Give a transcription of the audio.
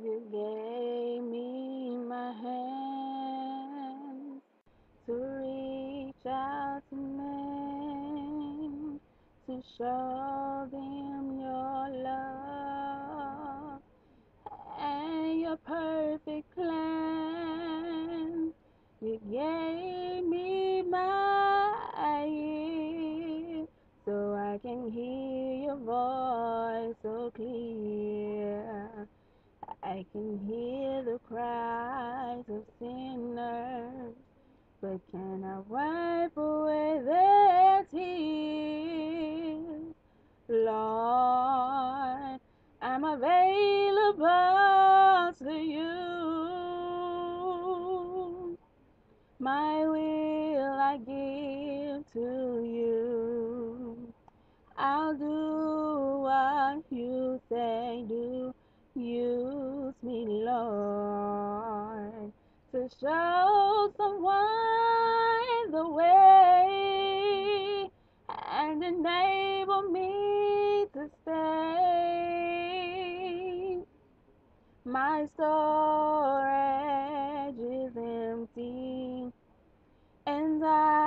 You gave me my hand to reach out to men, to show them your love and your perfect plan. You gave me my ear so I can hear your voice so clear. I can hear the cries of sinners, but can I wipe away their tears? Lord, I'm available to you. My will I give to you. I'll do what you say do. Use me, Lord, to show someone the way and enable me to stay. My storage is empty and I